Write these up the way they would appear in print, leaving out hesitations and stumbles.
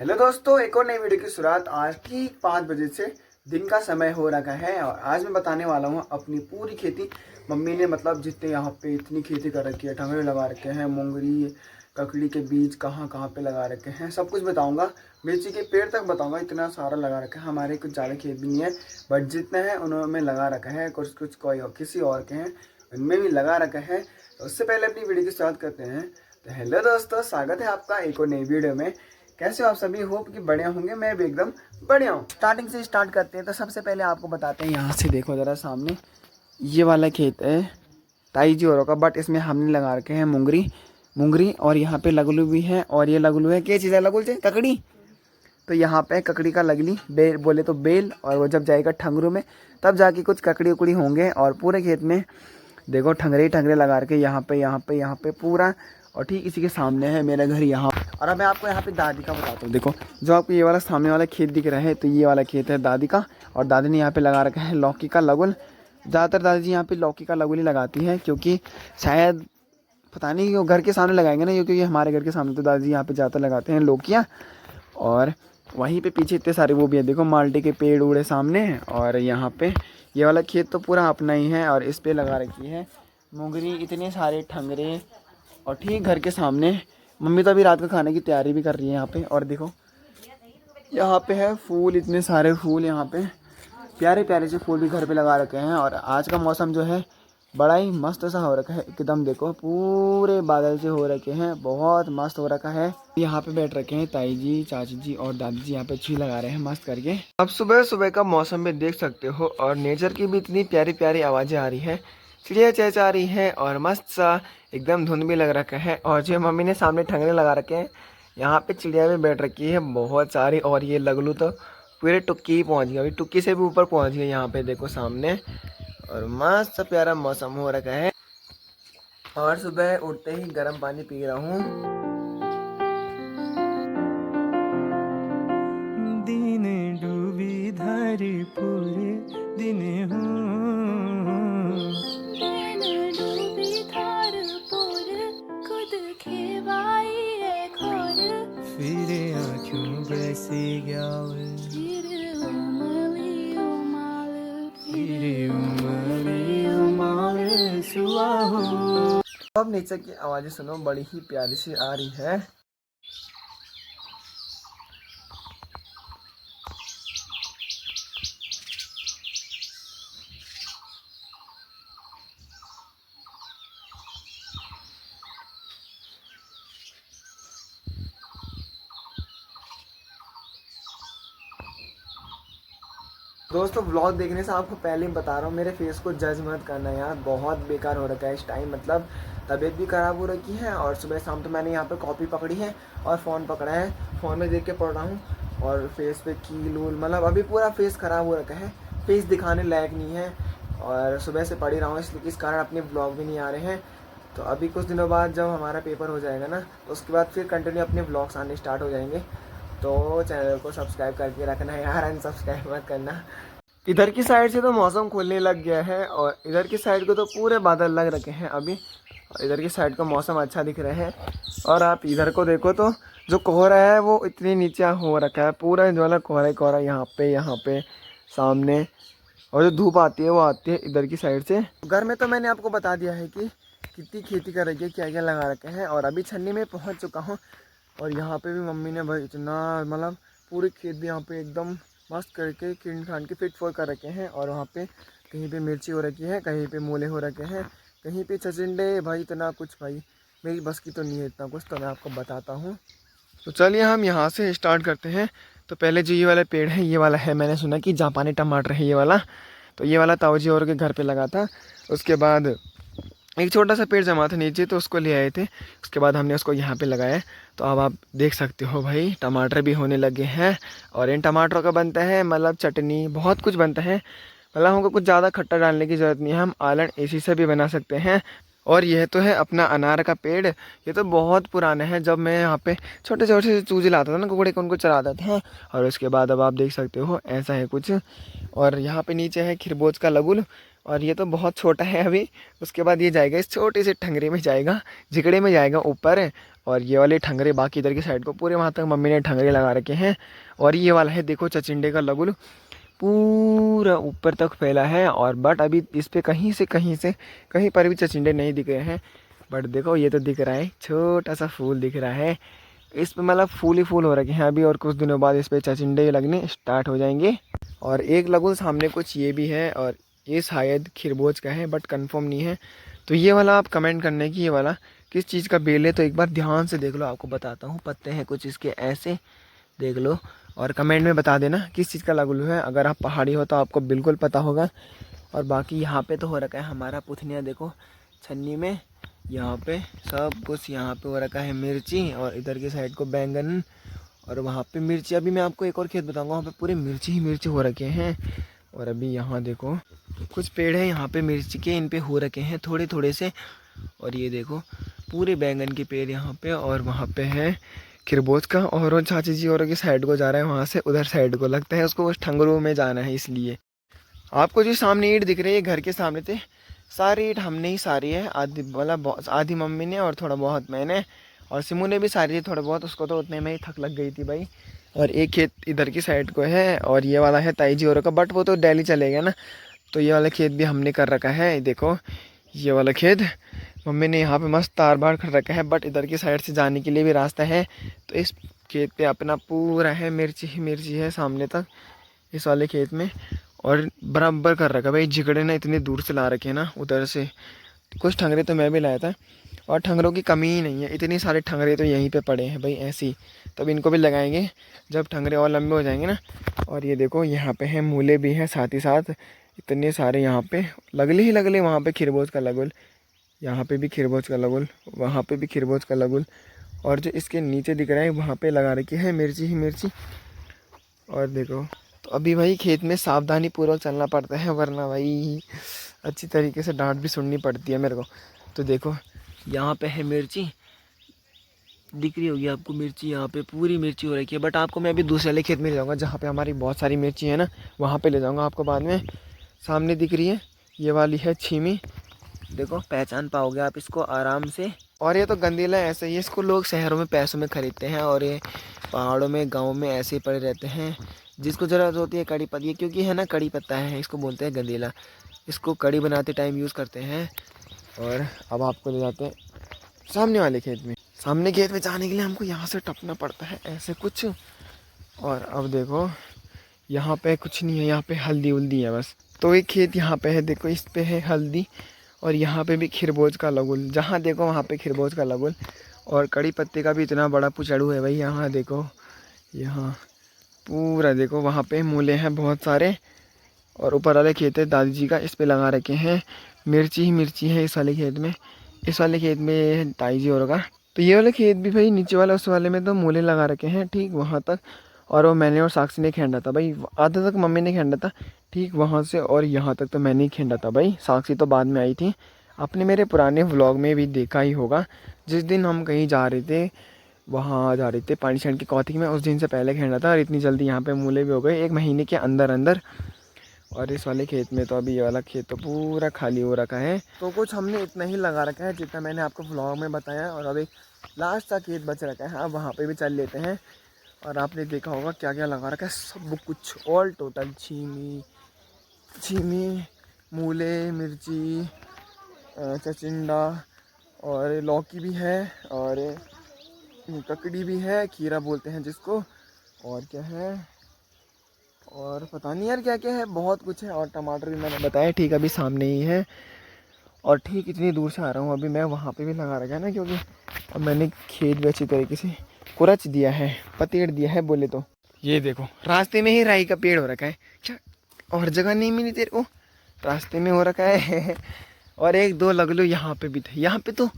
Hello दोस्तों, एक और नई वीडियो की शुरुआत आज ठीक 5 बजे से दिन का समय हो रखा है। और आज मैं बताने वाला हूँ अपनी पूरी खेती। मम्मी ने मतलब जितने यहाँ पे इतनी खेती कर रखी है, टमाटर लगा रखे हैं, मूंगरी ककड़ी के बीज कहाँ कहाँ पे लगा रखे हैं, सब कुछ बताऊंगा। मिर्ची के पेड़ तक बताऊंगा, इतना सारा लगा रखा है। हमारे कुछ ज़्यादा खेत भी नहीं है, बट जितने हैं उन्होंने लगा रखा है। कुछ कुछ कोई किसी और के हैं, उनमें भी लगा रखा है। तो उससे पहले अपनी वीडियो की शुरुआत करते हैं। तो हेलो दोस्तों, स्वागत है आपका एक और नई वीडियो में। कैसे हो आप सभी? होप कि बढ़िया होंगे। मैं भी एकदम बढ़िया हूँ। स्टार्टिंग से स्टार्ट करते हैं। तो सबसे पहले आपको बताते हैं, यहाँ से देखो ज़रा सामने ये वाला खेत है ताई जी औरों का, बट इसमें हमने लगा रखे हैं मूंगरी और यहाँ पे लगलू भी है। और ये लगलू है, क्या चीज़ है लगुल से? ककड़ी। तो यहाँ पे ककड़ी का लगली बेल बोले तो बेल, और वो जब जाएगा ठंगरू में तब जाके कुछ ककड़ी उकड़ी होंगे। और पूरे खेत में देखो ठंगरे ही ठंगरे लगा रखे, यहाँ पे पूरा। और ठीक इसी के सामने है मेरा घर यहाँ। और अब मैं आपको यहाँ पे दादी का बताता हूँ। देखो जो आपको ये वाला सामने वाला खेत दिख रहा है, तो ये वाला खेत है दादी का। और दादी ने यहाँ पे लगा रखा है लौकी का लगुल। ज़्यादातर दादी जी यहाँ पे लौकी का लगुल ही लगाती है, क्योंकि शायद पता नहीं वो घर के सामने लगाएंगे ना, क्योंकि हमारे घर के सामने तो दादी यहाँ पे ज़्यादातर लगाते हैं लौकियाँ। और वहीं पे पीछे इतने सारे वो भी है, देखो माल्टे के पेड़ उड़े सामने। और यहाँ पे ये वाला खेत तो पूरा अपना ही है, और इस पे लगा रखी है मूंगरी, इतने सारे ठंगरे। और ठीक घर के सामने मम्मी तो अभी रात का खाने की तैयारी भी कर रही है यहाँ पे। और देखो यहाँ पे है फूल, इतने सारे फूल यहाँ पे, प्यारे प्यारे से फूल भी घर पे लगा रखे हैं। और आज का मौसम जो है बड़ा ही मस्त सा हो रखा है एकदम। देखो पूरे बादल से हो रखे हैं, बहुत मस्त हो रखा है। यहाँ पे बैठ रखे हैं ताई जी, चाची जी और दादी जी, यहाँ पे छी लगा रहे हैं मस्त करके। अब सुबह सुबह का मौसम में देख सकते हो, और नेचर की भी इतनी प्यारी प्यारी आवाज़ें आ रही है, चिड़िया चहचहा रही है, और मस्त सा एकदम धुंध भी लग रखा है। और जो मम्मी ने सामने ठंगने लगा रखे हैं, यहाँ पे चिड़िया भी बैठ रखी है बहुत सारी। और ये लगलू तो पूरे टुक्की ही पहुँच गया, अभी टुक्की से भी ऊपर पहुँच गया यहाँ पे देखो सामने। और मस्त सा प्यारा मौसम हो रखा है। और सुबह उठते ही गर्म पानी पी रहा हूँ। दिन डूबी धारी पूरे दिन फिर आँखों बसी गया अब नीचे की आवाज़ें सुनो, बड़ी ही प्यारी सी आ रही है। दोस्तों व्लॉग देखने से आपको पहले ही बता रहा हूँ, मेरे फेस को जज मत करना यार, बहुत बेकार हो रखा है इस टाइम। मतलब तबीयत भी ख़राब हो रखी है, और सुबह शाम तो मैंने यहाँ पे कॉपी पकड़ी है और फ़ोन पकड़ा है, फ़ोन में देख के पढ़ रहा हूँ। और फेस पे कील उल, मतलब अभी पूरा फेस ख़राब हो रखा है, फेस दिखाने लायक नहीं है। और सुबह से पढ़ ही रहा हूँ, इसलिए इस कारण अपने व्लॉग भी नहीं आ रहे हैं। तो अभी कुछ दिनों बाद जब हमारा पेपर हो जाएगा ना, तो उसके बाद फिर कंटिन्यू अपने व्लॉग्स आने स्टार्ट हो जाएंगे। तो चैनल को सब्सक्राइब करके रखना यार, अनसब्सक्राइब मत करना। इधर की साइड से तो मौसम खुलने लग गया है, और इधर की साइड को तो पूरे बादल लग रखे हैं अभी। और इधर की साइड का मौसम अच्छा दिख रहा है। और आप इधर को देखो तो जो कोहरा है वो इतनी नीचे हो रखा है, पूरा जो वाला कोहरा ही कोहरा यहाँ पे सामने। और जो धूप आती है वो आती है इधर की साइड से। घर में तो मैंने आपको बता दिया है कि कितनी खेती कर रखी है, क्या क्या लगा रखे हैं। और अभी छन्नी में पहुँच चुका हूँ। और यहाँ पे भी मम्मी ने भाई इतना मतलब पूरे खेत भी यहाँ पे एकदम मस्त करके किन खान के फिट फोर कर रखे हैं। और वहाँ पे कहीं पे मिर्ची हो रखी है, कहीं पे मूले हो रखे हैं, कहीं पे छचिंडे। भाई इतना कुछ, भाई मेरी बस की तो नहीं है इतना कुछ, तो मैं आपको बताता हूँ। तो चलिए हम यहाँ से स्टार्ट करते हैं। तो पहले जो ये वाला पेड़ है, ये वाला है, मैंने सुना कि जापानी टमाटर है ये वाला। तो ये वाला ताऊ जी और के घर पे लगा था। उसके बाद एक छोटा सा पेड़ जमा था नीचे, तो उसको ले आए थे। उसके बाद हमने उसको यहाँ पे लगाया। तो अब आप देख सकते हो भाई टमाटर भी होने लगे हैं। और इन टमाटरों का बनता है मतलब चटनी, बहुत कुछ बनता है। मतलब हमको कुछ ज़्यादा खट्टा डालने की ज़रूरत नहीं है, हम आलन इसी से भी बना सकते हैं। और यह तो है अपना अनार का पेड़। ये तो बहुत पुराना है, जब मैं यहाँ पे छोटे छोटे से चूजे लाता था ना, कुकड़े को उनको चराता था। और उसके बाद अब आप देख सकते हो ऐसा है कुछ। और यहाँ पे नीचे है खरबूज का लगुल। और ये तो बहुत छोटा है अभी। उसके बाद ये जाएगा इस छोटे से ठंगरे में जाएगा, झिकड़े में जाएगा ऊपर। और ये वाले ठंगरे बाकी इधर की साइड को पूरे वहाँ तक मम्मी ने ठंगरे लगा रखे हैं। और ये वाला है देखो चचिंडे का लगुल, पूरा ऊपर तक फैला है। और बट अभी इस पे कहीं से कहीं पर भी चचिंडे नहीं दिख रहे हैं। बट देखो ये तो दिख रहा है, छोटा सा फूल दिख रहा है। इस पे मतलब फूल ही फूल हो रखे हैं अभी, और कुछ दिनों बाद इस पे चचिंडे लगने स्टार्ट हो जाएंगे। और एक लगुल सामने कुछ ये भी है, और ये शायद खिरबोज का है बट कंफर्म नहीं है। तो ये वाला आप कमेंट करने की ये वाला किस चीज़ का बेल है, तो एक बार ध्यान से देख लो, आपको बताता हूँ। पत्ते हैं कुछ इसके ऐसे, देख लो और कमेंट में बता देना किस चीज़ का लगुल है। अगर आप पहाड़ी हो तो आपको बिल्कुल पता होगा। और बाकी यहाँ पे तो हो रखा है हमारा पुथनिया, देखो छन्नी में यहाँ पे सब कुछ। यहाँ पे हो रखा है मिर्ची, और इधर की साइड को बैंगन, और वहाँ पे मिर्ची। अभी मैं आपको एक और खेत बताऊँगा, वहाँ पे पूरे मिर्ची ही मिर्ची हो रखे हैं। और अभी यहाँ देखो कुछ पेड़ हैं यहाँ पे मिर्ची के, इन पे हो रखे हैं थोड़े थोड़े से। और ये देखो पूरे बैंगन के पेड़ यहाँ पे, और वहाँ पे है खरबूज का। और वो चाची जी और की साइड को जा रहा है, वहाँ से उधर साइड को लगता है उसको उस ठंगरों में जाना है। इसलिए आपको जो सामने ईंट दिख रही है घर के सामने थे, सारी ईंट हमने ही सारी है। आधी मतलब आधी मम्मी ने और थोड़ा बहुत मैंने, और सिमू ने भी सारी थी थोड़ा बहुत, उसको तो उतने में ही थक लग गई थी भाई। और एक खेत इधर की साइड को है, और ये वाला है ताई जी और का, बट वो तो डेली चलेगा ना। तो ये वाला खेत भी हमने कर रखा है। देखो ये वाला खेत मम्मी ने यहाँ पे मस्त तार बार कर रखा है, बट इधर की साइड से जाने के लिए भी रास्ता है। तो इस खेत पे अपना पूरा है मिर्ची ही मिर्ची है सामने तक इस वाले खेत में। और बराबर कर रखा भाई, झिगड़े ना इतनी दूर से ला रखे हैं ना उधर से। कुछ ठंगरे तो मैं भी लाया था, और ठंगरों की कमी ही नहीं है, इतने सारे ठंगरे तो यहीं पे पड़े हैं भाई ऐसे ही। तब इनको भी लगाएंगे जब ठंगरे और लंबे हो जाएंगे ना। और ये देखो यहाँ पे है मूले भी हैं साथ ही साथ, इतने सारे यहाँ पे लगले ही लगले। वहाँ पे खरबूज का लगुल, यहाँ पे भी खरबूज का लगुल, वहाँ पे भी खरबूज का लगुल। और जो इसके नीचे दिख रहा है वहाँ पे लगा रखी है मिर्ची ही मिर्ची। और देखो तो अभी भाई खेत में सावधानी पूर्वक चलना पड़ता है, वरना भाई अच्छी तरीके से डांट भी सुननी पड़ती है मेरे को। तो देखो यहाँ पे है मिर्ची, दिख रही होगी आपको मिर्ची, यहाँ पे पूरी मिर्ची हो रखी है। बट आपको मैं अभी दूसरे वाले खेत में ले जाऊँगा जहाँ पे हमारी बहुत सारी मिर्ची है ना, वहाँ पे ले जाऊँगा आपको बाद में। सामने दिख रही है ये वाली है छीमी, देखो पहचान पाओगे आप इसको आराम से। और ये तो गंदीला ऐसे ही, इसको लोग शहरों में पैसों में ख़रीदते हैं, और ये पहाड़ों में गाँव में ऐसे ही पड़े रहते हैं। जिसको ज़रूरत होती है कड़ी पत्ती, क्योंकि है ना कड़ी पत्ता है, इसको बोलते हैं गंदीला। इसको कड़ी बनाते टाइम यूज़ करते हैं। और अब आपको ले जाते हैं सामने वाले खेत में। सामने खेत में जाने के लिए हमको यहाँ से टपना पड़ता है ऐसे कुछ। और अब देखो यहाँ पे कुछ नहीं है, यहाँ पे हल्दी उल्दी है बस। तो एक खेत यहाँ पे है, देखो इस पे है हल्दी, और यहाँ पे भी खरबूज का लगुल, जहाँ देखो वहाँ पे खरबूज का लगुल। और कड़ी पत्ते का भी इतना बड़ा पुचड़ू है भाई, यहाँ देखो, यहाँ पूरा देखो, वहाँ पे मूले हैं बहुत सारे। और ऊपर वाले खेत है दादी जी का, इस पे लगा रखे हैं मिर्ची ही मिर्ची है इस वाले खेत में। इस वाले खेत में ताई जी और का। तो ये वाला खेत भी भाई नीचे वाला, उस वाले में तो मूले लगा रखे हैं ठीक वहाँ तक। और वो मैंने और साक्षी ने खेंडा था भाई, आधा तक मम्मी ने खेंडा था ठीक वहाँ से, और यहाँ तक तो मैंने ही खेंडा था भाई। साक्षी तो बाद में आई थी। आपने मेरे पुराने व्लॉग में भी देखा ही होगा, जिस दिन हम कहीं जा रहे थे, वहाँ जा रहे थे पानी छान की कौथिक में, उस दिन से पहले खेंडा था। और इतनी जल्दी यहाँ पे मूले भी हो गए 1 महीने के अंदर अंदर। और इस वाले खेत में तो अभी ये वाला खेत तो पूरा खाली हो रखा है। तो कुछ हमने इतना ही लगा रखा है जितना मैंने आपको व्लॉग में बताया। और अभी लास्ट का खेत बच रखा है, अब वहाँ पे भी चल लेते हैं। और आपने देखा होगा क्या क्या लगा रखा है, सब कुछ ऑल टोटल, छीमी, मूले, मिर्ची, चचिंडा, और लौकी भी है, और ककड़ी भी है, खीरा बोलते हैं जिसको, और क्या है, और पता नहीं यार क्या क्या है, बहुत कुछ है। और टमाटर भी मैंने बताया ठीक अभी सामने ही है। और ठीक इतनी दूर से आ रहा हूँ अभी मैं, वहाँ पे भी लगा रखा है ना, क्योंकि अब मैंने खेत भी अच्छी तरीके से कुरच दिया है, पतेड़ दिया है बोले तो। ये देखो रास्ते में ही राई का पेड़ हो रखा है, क्या और जगह नहीं मिली तेरे को, रास्ते में हो रखा है। और 1-2 लगलो यहाँ पे भी थे, यहाँ पे तो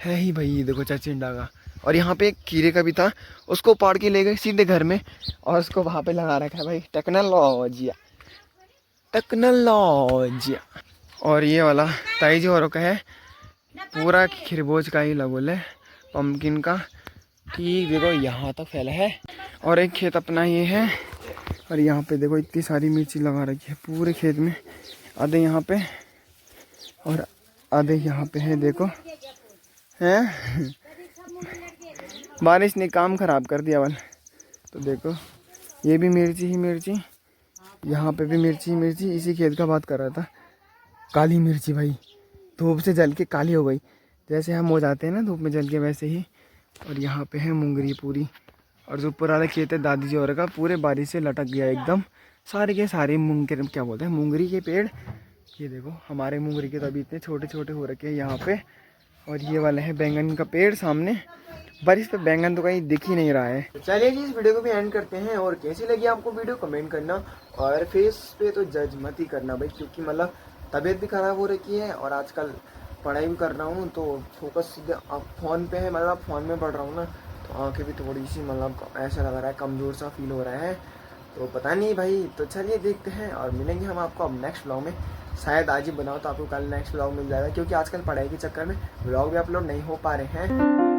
है ही भाई, ये देखो चचिंडा का। और यहाँ पे एक खीरे का भी था, उसको पाड़ के ले गए सीधे घर में, और उसको वहाँ पे लगा रखा है भाई। टेक्नोलॉजिया। और ये वाला ताई जी औरों का है, पूरा खरबूज का ही लगुल है, पम्पकिन का ठीक देखो यहाँ तक फैला है। और एक खेत अपना ये है, और यहाँ पे देखो इतनी सारी मिर्ची लगा रखी है पूरे खेत में। आधे यहाँ पे और आधे यहाँ पे है, देखो हैं। बारिश ने काम खराब कर दिया वाल। तो देखो ये भी मिर्ची ही मिर्ची, यहाँ पे भी मिर्ची ही मिर्ची। इसी खेत का बात कर रहा था, काली मिर्ची भाई धूप से जल के काली हो गई, जैसे हम हो जाते हैं ना धूप में जल के वैसे ही। और यहाँ पे है मुंगरी पूरी, और जो ऊपर वाला खेत है दादी जी और का, पूरे बारिश से लटक गया एकदम, सारे के सारे क्या बोलते हैं मुंगरी के पेड़। ये देखो हमारे मुंगरी के तो अभी इतने छोटे छोटे हो रखे हैं यहाँ पे। और ये वाला है बैंगन का पेड़ सामने, बारिश पे बैंगन तो कहीं दिख ही नहीं रहा है। चलिए जी इस वीडियो को भी एंड करते हैं। और कैसी लगी आपको वीडियो कमेंट करना, और फेस पे तो जज मत ही करना भाई, क्योंकि मतलब तबीयत भी ख़राब हो रखी है और आजकल पढ़ाई भी कर रहा हूँ तो फोकस सीधे फ़ोन पे है, मतलब फ़ोन में पढ़ रहा हूँ ना, तो आँखें भी थोड़ी सी मतलब ऐसा लग रहा है, कमज़ोर सा फील हो रहा है। तो पता नहीं भाई, तो चलिए देखते हैं और मिलेंगे हम आपको अब नेक्स्ट व्लॉग में। शायद आज ही बनाओ तो आपको कल नेक्स्ट व्लॉग मिल जाएगा, क्योंकि आजकल पढ़ाई के चक्कर में व्लॉग भी अपलोड नहीं हो पा रहे हैं।